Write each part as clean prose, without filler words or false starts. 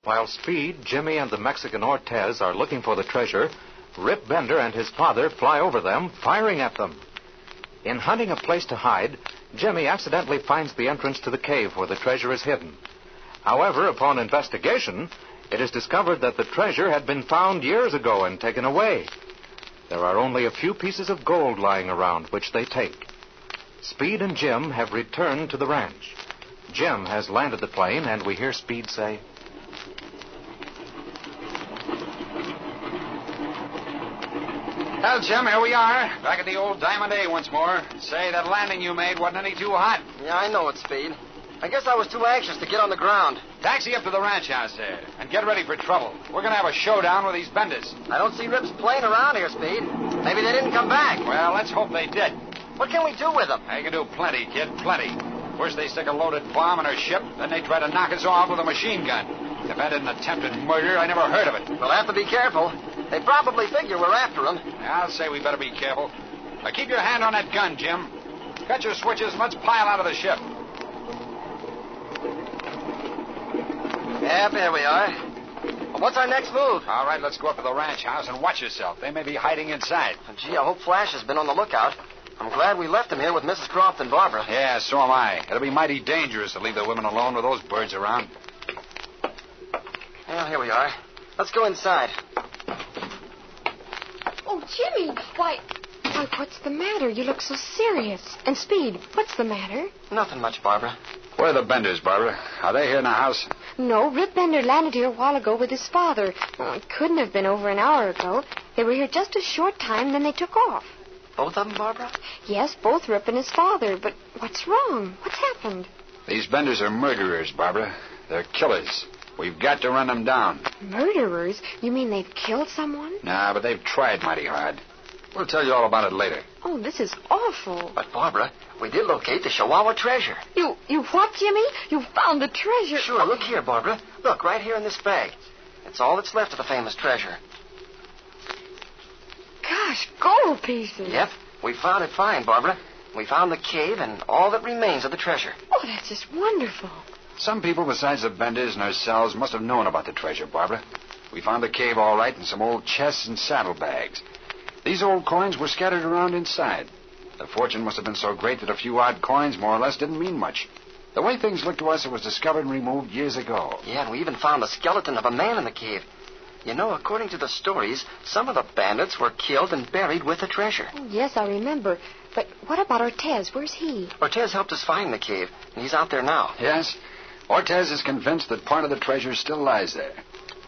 While Speed, Jimmy, and the Mexican Ortez are looking for the treasure, Rip Bender and his father fly over them, firing at them. In hunting a place to hide, Jimmy accidentally finds the entrance to the cave where the treasure is hidden. However, upon investigation, it is discovered that the treasure had been found years ago and taken away. There are only a few pieces of gold lying around, which they take. Speed and Jim have returned to the ranch. Jim has landed the plane, and we hear Speed say, "Well, Jim, here we are, back at the old Diamond A once more. Say, that landing you made wasn't any too hot." Yeah, I know it, Speed. I guess I was too anxious to get on the ground. Taxi up to the ranch house there, and get ready for trouble. We're going to have a showdown with these Benders. I don't see Rip's plane around here, Speed. Maybe they didn't come back. Well, let's hope they did. What can we do with them? They can do plenty, kid, plenty. First they stick a loaded bomb in our ship, then they try to knock us off with a machine gun. If that isn't attempted murder, I never heard of it. We'll have to be careful. They probably figure we're after them. I'll say we better be careful. Now keep your hand on that gun, Jim. Cut your switches and let's pile out of the ship. Yep, here we are. Well, what's our next move? All right, let's go up to the ranch house and watch yourself. They may be hiding inside. Gee, I hope Flash has been on the lookout. I'm glad we left him here with Mrs. Croft and Barbara. Yeah, so am I. It'll be mighty dangerous to leave the women alone with those birds around. Well, here we are. Let's go inside. Oh, Jimmy, why, what's the matter? You look so serious. And Speed, what's the matter? Nothing much, Barbara. Where are the Benders, Barbara? Are they here in the house? No, Rip Bender landed here a while ago with his father. Oh, it couldn't have been over an hour ago. They were here just a short time, then they took off. Both of them, Barbara? Yes, both Rip and his father. But what's wrong? What's happened? These Benders are murderers, Barbara. They're killers. We've got to run them down. Murderers? You mean they've killed someone? Nah, but they've tried mighty hard. We'll tell you all about it later. Oh, this is awful. But, Barbara, we did locate the Chihuahua treasure. You what, Jimmy? You found the treasure? Sure, look here, Barbara. Look, right here in this bag. It's all that's left of the famous treasure. Gosh, gold pieces. Yep, we found it fine, Barbara. We found the cave and all that remains of the treasure. Oh, that's just wonderful. Some people besides the Benders and ourselves must have known about the treasure, Barbara. We found the cave all right and some old chests and saddlebags. These old coins were scattered around inside. The fortune must have been so great that a few odd coins, more or less, didn't mean much. The way things looked to us, it was discovered and removed years ago. Yeah, and we even found the skeleton of a man in the cave. You know, according to the stories, some of the bandits were killed and buried with the treasure. Oh, yes, I remember. But what about Ortez? Where's he? Ortez helped us find the cave, and he's out there now. Yes? Ortez is convinced that part of the treasure still lies there.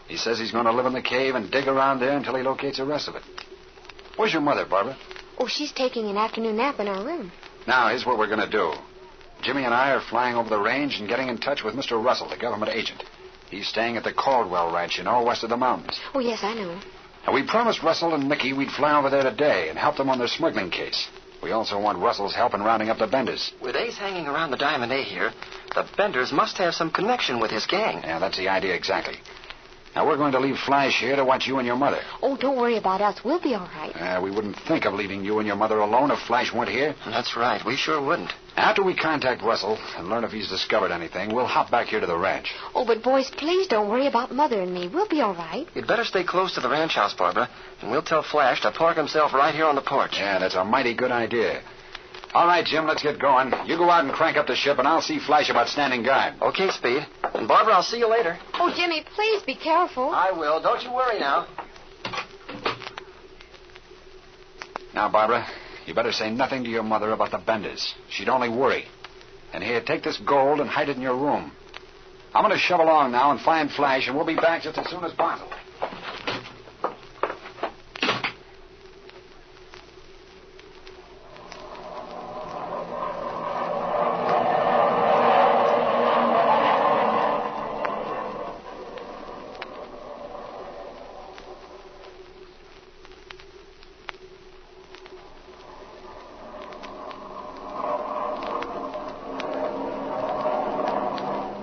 He says he's going to live in the cave and dig around there until he locates the rest of it. Where's your mother, Barbara? Oh, she's taking an afternoon nap in our room. Now, here's what we're going to do. Jimmy and I are flying over the range and getting in touch with Mr. Russell, the government agent. He's staying at the Caldwell Ranch, you know, west of the mountains. Oh, yes, I know. And we promised Russell and Mickey we'd fly over there today and help them on their smuggling case. We also want Russell's help in rounding up the Benders. With Ace hanging around the Diamond A here, the Benders must have some connection with his gang. Yeah, that's the idea exactly. Now, we're going to leave Flash here to watch you and your mother. Oh, don't worry about us. We'll be all right. We wouldn't think of leaving you and your mother alone if Flash weren't here. That's right. We sure wouldn't. After we contact Russell and learn if he's discovered anything, we'll hop back here to the ranch. Oh, but boys, please don't worry about Mother and me. We'll be all right. You'd better stay close to the ranch house, Barbara, and we'll tell Flash to park himself right here on the porch. Yeah, that's a mighty good idea. All right, Jim, let's get going. You go out and crank up the ship, and I'll see Flash about standing guard. Okay, Speed. And Barbara, I'll see you later. Oh, Jimmy, please be careful. I will. Don't you worry now. Now, Barbara, you better say nothing to your mother about the Benders. She'd only worry. And here, take this gold and hide it in your room. I'm going to shove along now and find Flash, and we'll be back just as soon as possible.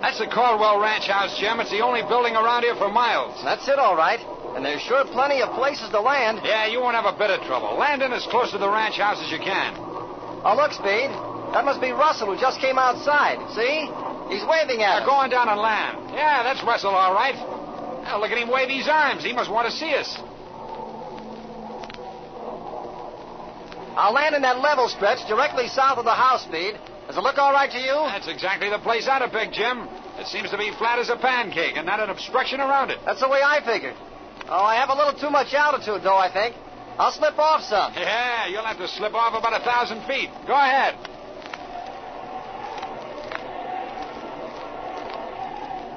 That's the Caldwell Ranch house, Jim. It's the only building around here for miles. That's it, all right. And there's sure plenty of places to land. Yeah, you won't have a bit of trouble. Land in as close to the ranch house as you can. Oh, look, Speed. That must be Russell who just came outside. See? He's waving at us. Go on down and land. Yeah, that's Russell, all right. Now, look at him wave his arms. He must want to see us. I'll land in that level stretch directly south of the house, Speed. Does it look all right to you? That's exactly the place I'd have picked, Jim. It seems to be flat as a pancake and not an obstruction around it. That's the way I figured. Oh, I have a little too much altitude, though, I think. I'll slip off some. Yeah, you'll have to slip off about 1,000 feet. Go ahead.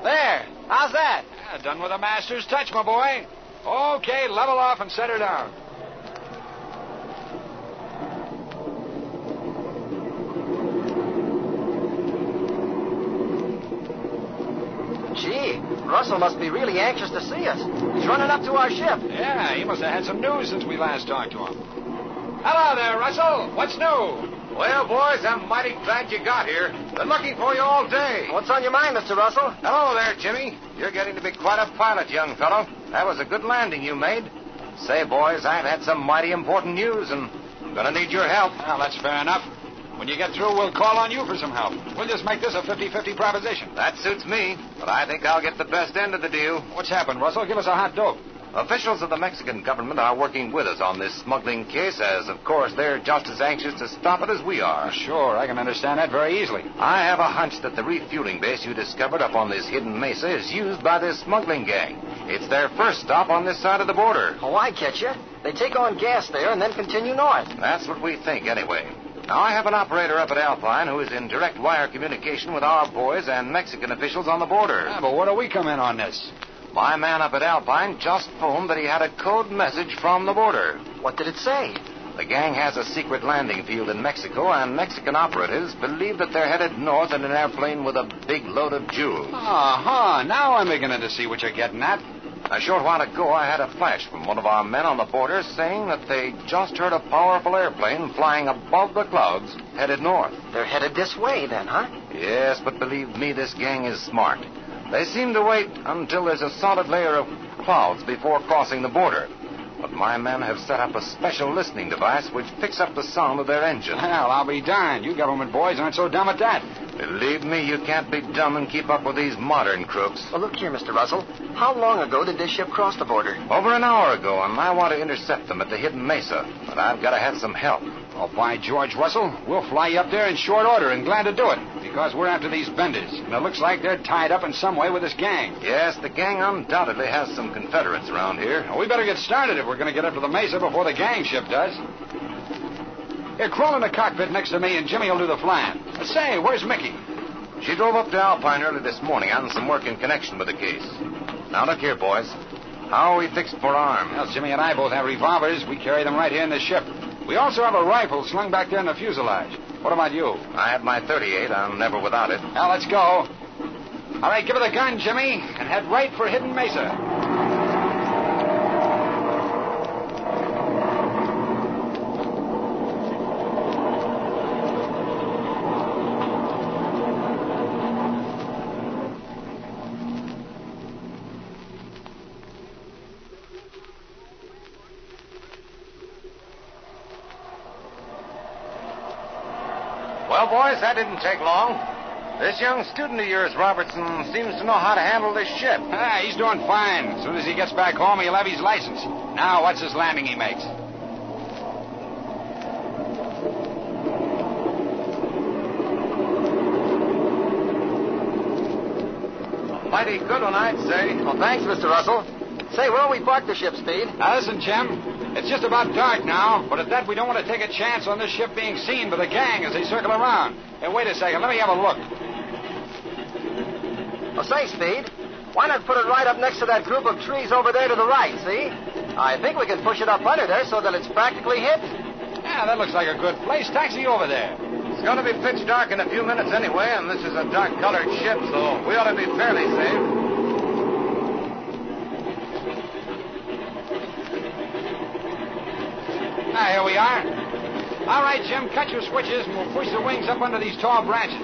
There. How's that? Yeah, done with a master's touch, my boy. Okay, level off and set her down. Gee, Russell must be really anxious to see us. He's running up to our ship. Yeah, he must have had some news since we last talked to him. Hello there, Russell. What's new? Well, boys, I'm mighty glad you got here. Been looking for you all day. What's on your mind, Mr. Russell? Hello there, Jimmy. You're getting to be quite a pilot, young fellow. That was a good landing you made. Say, boys, I've had some mighty important news, and I'm going to need your help. Well, that's fair enough. When you get through, we'll call on you for some help. We'll just make this a 50-50 proposition. That suits me, but I think I'll get the best end of the deal. What's happened, Russell? Give us a hot dope. Officials of the Mexican government are working with us on this smuggling case, as, of course, they're just as anxious to stop it as we are. Sure, I can understand that very easily. I have a hunch that the refueling base you discovered up on this hidden mesa is used by this smuggling gang. It's their first stop on this side of the border. Oh, I get you. They take on gas there and then continue north. That's what we think, anyway. Now, I have an operator up at Alpine who is in direct wire communication with our boys and Mexican officials on the border. Yeah, but where do we come in on this? My man up at Alpine just phoned that he had a code message from the border. What did it say? The gang has a secret landing field in Mexico, and Mexican operatives believe that they're headed north in an airplane with a big load of jewels. Uh-huh. Now I'm beginning to see what you're getting at. A short while ago, I had a flash from one of our men on the border saying that they just heard a powerful airplane flying above the clouds headed north. They're headed this way, then, huh? Yes, but believe me, this gang is smart. They seem to wait until there's a solid layer of clouds before crossing the border. But my men have set up a special listening device which picks up the sound of their engine. Well, I'll be darned. You government boys aren't so dumb at that. Believe me, you can't be dumb and keep up with these modern crooks. Well, look here, Mr. Russell. How long ago did this ship cross the border? Over an hour ago, and I want to intercept them at the hidden mesa. But I've got to have some help. Oh, by George, Russell, we'll fly you up there in short order and glad to do it. Because we're after these benders. And it looks like they're tied up in some way with this gang. Yes, the gang undoubtedly has some Confederates around here. Well, we better get started if we're going to get up to the mesa before the gang ship does. Here, crawl in the cockpit next to me, and Jimmy will do the flying. Say, where's Mickey? She drove up to Alpine early this morning on some work in connection with the case. Now, look here, boys. How are we fixed for arms? Well, Jimmy and I both have revolvers. We carry them right here in the ship. We also have a rifle slung back there in the fuselage. What about you? I have my .38. I'm never without it. Now, let's go. All right, give her the gun, Jimmy, and head right for Hidden Mesa. Well, boys, that didn't take long. This young student of yours, Robertson, seems to know how to handle this ship. He's doing fine. As soon as he gets back home, he'll have his license. Now, what's this landing he makes? Mighty good one, I'd say. Well, thanks, Mr. Russell. Say, where'll we park the ship, Speed? Now, listen, Jim. It's just about dark now, but at that, we don't want to take a chance on this ship being seen by the gang as they circle around. Hey, wait a second. Let me have a look. Well, say, Speed, why not put it right up next to that group of trees over there to the right, see? I think we can push it up under there so that it's practically hidden. Yeah, that looks like a good place. Taxi over there. It's going to be pitch dark in a few minutes anyway, and this is a dark-colored ship, so we ought to be fairly safe. Here we are. All right, Jim, cut your switches, and we'll push the wings up under these tall branches.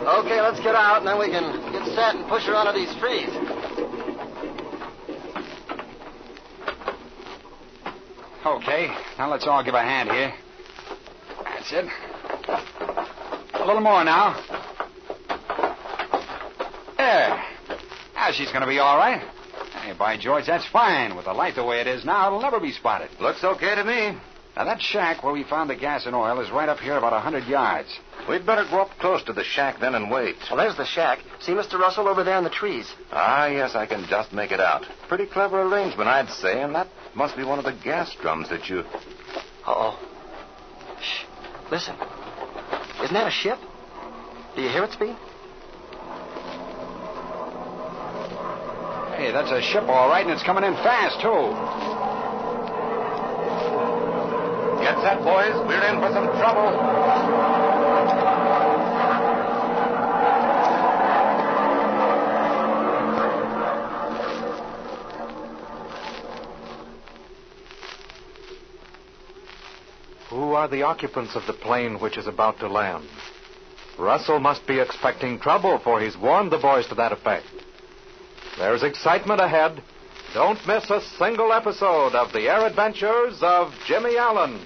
Okay, let's get out, and then we can get set and push her onto these trees. Okay, now let's all give a hand here. That's it. A little more now. There. Ah, she's going to be all right. Hey, by George, that's fine. With the light the way it is now, it'll never be spotted. Looks okay to me. Now, that shack where we found the gas and oil is right up here about 100 yards. We'd better go up close to the shack then and wait. Well, there's the shack. See Mr. Russell over there in the trees. Ah, yes, I can just make it out. Pretty clever arrangement, I'd say, and that must be one of the gas drums that you... Uh-oh. Shh. Listen. Isn't that a ship? Do you hear it speak? Hey, that's a ship, all right, and it's coming in fast, too. Get set, boys. We're in for some trouble. Who are the occupants of the plane which is about to land? Russell must be expecting trouble, for he's warned the boys to that effect. There's excitement ahead. Don't miss a single episode of The Air Adventures of Jimmy Allen.